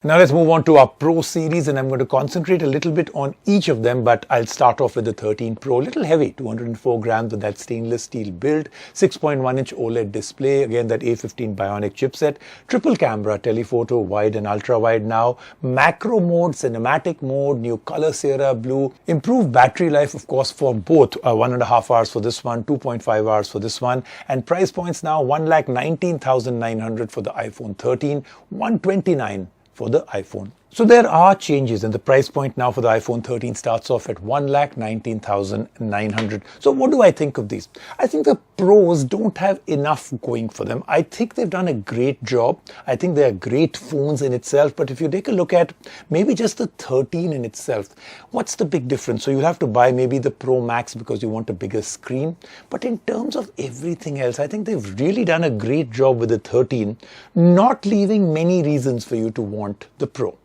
Now let's move on to our Pro series, and I'm going to concentrate a little bit on each of them, but I'll start off with the 13 Pro. A little heavy, 204 grams with that stainless steel build, 6.1-inch OLED display, again that A15 Bionic chipset, triple camera, telephoto, wide and ultra wide now, macro mode, cinematic mode, new color Sierra Blue, improved battery life of course for both, 1.5 hours for this one, 2.5 hours for this one, and price points now 1,19,900 for the iPhone 13, 129 for the iPhone. So there are changes, and the price point now for the iPhone 13 starts off at 1,19,900. So what do I think of these? I think the Pros don't have enough going for them. I think they've done a great job. I think they are great phones in itself, but if you take a look at maybe just the 13 in itself, what's the big difference? So you'll have to buy maybe the Pro Max because you want a bigger screen. But in terms of everything else, I think they've really done a great job with the 13, not leaving many reasons for you to want the Pro.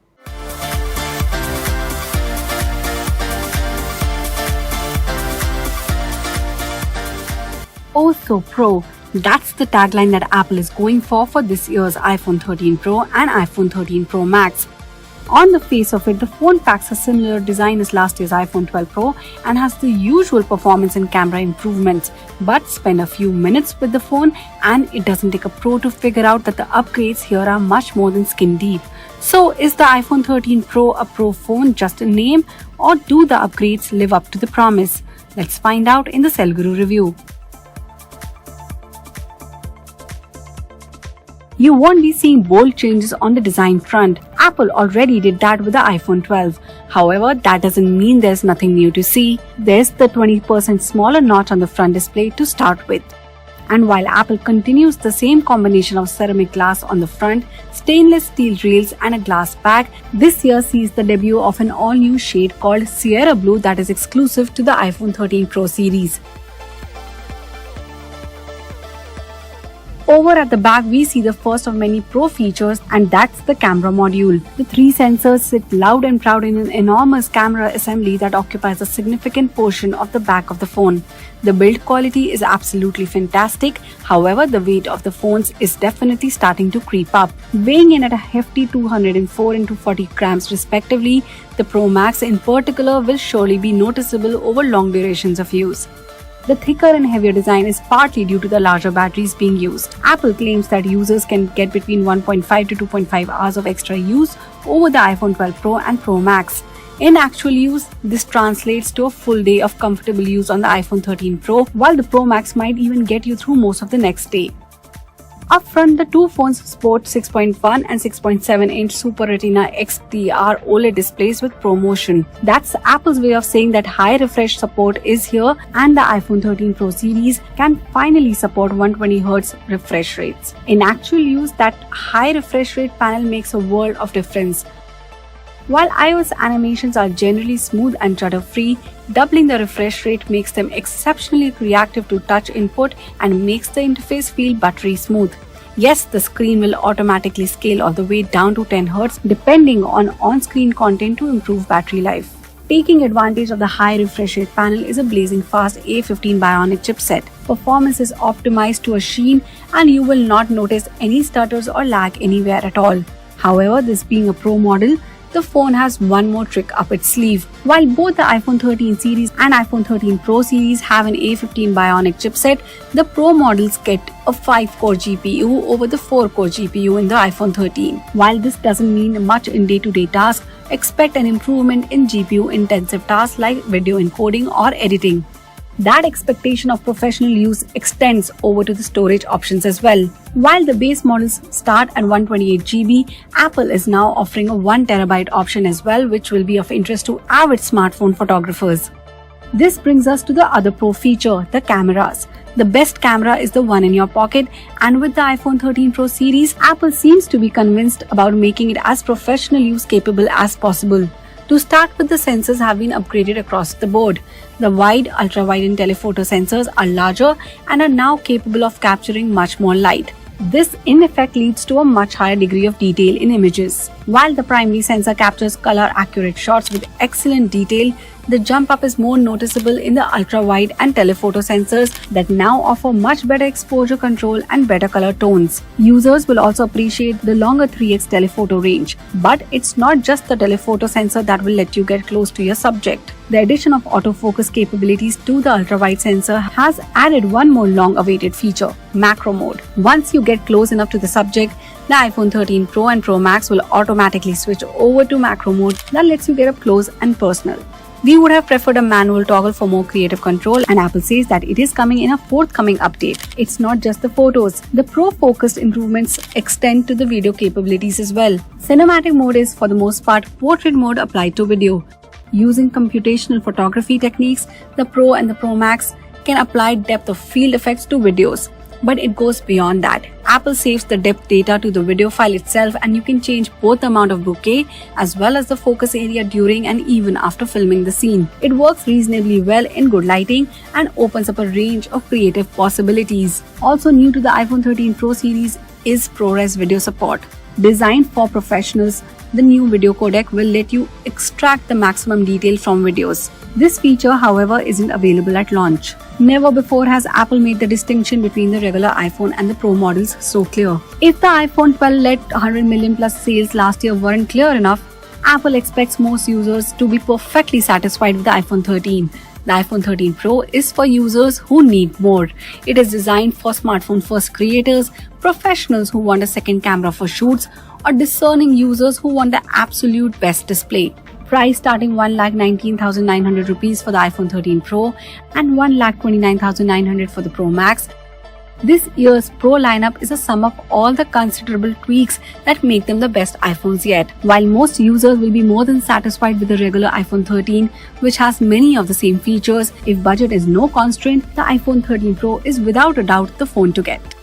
Oh so Pro. That's the tagline that Apple is going for this year's iPhone 13 Pro and iPhone 13 Pro Max. On the face of it, the phone packs a similar design as last year's iPhone 12 Pro and has the usual performance and camera improvements. But spend a few minutes with the phone and it doesn't take a pro to figure out that the upgrades here are much more than skin deep. So is the iPhone 13 Pro a Pro phone, just a name, or do the upgrades live up to the promise? Let's find out in the Cell Guru review. You won't be seeing bold changes on the design front. Apple already did that with the iPhone 12. However, that doesn't mean there's nothing new to see. There's the 20% smaller notch on the front display to start with. And while Apple continues the same combination of ceramic glass on the front, stainless steel rails and a glass back, this year sees the debut of an all-new shade called Sierra Blue that is exclusive to the iPhone 13 Pro series. Over at the back, we see the first of many Pro features, and that's the camera module. The 3 sensors sit loud and proud in an enormous camera assembly that occupies a significant portion of the back of the phone. The build quality is absolutely fantastic. However, the weight of the phones is definitely starting to creep up. Weighing in at a hefty 204 and 240 grams respectively, the Pro Max in particular will surely be noticeable over long durations of use. The thicker and heavier design is partly due to the larger batteries being used. Apple claims that users can get between 1.5 to 2.5 hours of extra use over the iPhone 12 Pro and Pro Max. In actual use, this translates to a full day of comfortable use on the iPhone 13 Pro, while the Pro Max might even get you through most of the next day. Up front, the two phones sport 6.1 and 6.7-inch Super Retina XDR OLED displays with ProMotion. That's Apple's way of saying that high refresh support is here and the iPhone 13 Pro series can finally support 120Hz refresh rates. In actual use, that high refresh rate panel makes a world of difference. While iOS animations are generally smooth and stutter-free, doubling the refresh rate makes them exceptionally reactive to touch input and makes the interface feel buttery smooth. Yes, the screen will automatically scale all the way down to 10 Hz depending on on-screen content to improve battery life. Taking advantage of the high refresh rate panel is a blazing fast A15 Bionic chipset. Performance is optimized to a sheen and you will not notice any stutters or lag anywhere at all. However, this being a Pro model, the phone has one more trick up its sleeve. While both the iPhone 13 series and iPhone 13 Pro series have an A15 Bionic chipset, the Pro models get a 5-core GPU over the 4-core GPU in the iPhone 13. While this doesn't mean much in day-to-day tasks, expect an improvement in GPU-intensive tasks like video encoding or editing. That expectation of professional use extends over to the storage options as well. While the base models start at 128GB, Apple is now offering a 1TB option as well, which will be of interest to avid smartphone photographers. This brings us to the other Pro feature, the cameras. The best camera is the one in your pocket, and with the iPhone 13 Pro series, Apple seems to be convinced about making it as professional use capable as possible. To start with, the sensors have been upgraded across the board. The wide, ultra-wide and telephoto sensors are larger and are now capable of capturing much more light. This in effect leads to a much higher degree of detail in images. While the primary sensor captures color-accurate shots with excellent detail, the jump up is more noticeable in the ultra-wide and telephoto sensors that now offer much better exposure control and better color tones. Users will also appreciate the longer 3x telephoto range. But it's not just the telephoto sensor that will let you get close to your subject. The addition of autofocus capabilities to the ultra-wide sensor has added one more long-awaited feature, macro mode. Once you get close enough to the subject, the iPhone 13 Pro and Pro Max will automatically switch over to macro mode that lets you get up close and personal. We would have preferred a manual toggle for more creative control, and Apple says that it is coming in a forthcoming update. It's not just the photos. The Pro-focused improvements extend to the video capabilities as well. Cinematic mode is, for the most part, portrait mode applied to video. Using computational photography techniques, the Pro and the Pro Max can apply depth of field effects to videos. But it goes beyond that. Apple saves the depth data to the video file itself, and you can change both the amount of bokeh as well as the focus area during and even after filming the scene. It works reasonably well in good lighting and opens up a range of creative possibilities. Also new to the iPhone 13 Pro series is ProRes video support. Designed for professionals, the new video codec will let you extract the maximum detail from videos. This feature, however, isn't available at launch. Never before has Apple made the distinction between the regular iPhone and the Pro models so clear. If the iPhone 12 led 100 million plus sales last year weren't clear enough, Apple expects most users to be perfectly satisfied with the iPhone 13. The iPhone 13 Pro is for users who need more. It is designed for smartphone-first creators, professionals who want a second camera for shoots, or discerning users who want the absolute best display. Price starting 1,19,900 rupees for the iPhone 13 Pro and 1,29,900 for the Pro Max. This year's Pro lineup is a sum of all the considerable tweaks that make them the best iPhones yet. While most users will be more than satisfied with the regular iPhone 13, which has many of the same features, if budget is no constraint, the iPhone 13 Pro is without a doubt the phone to get.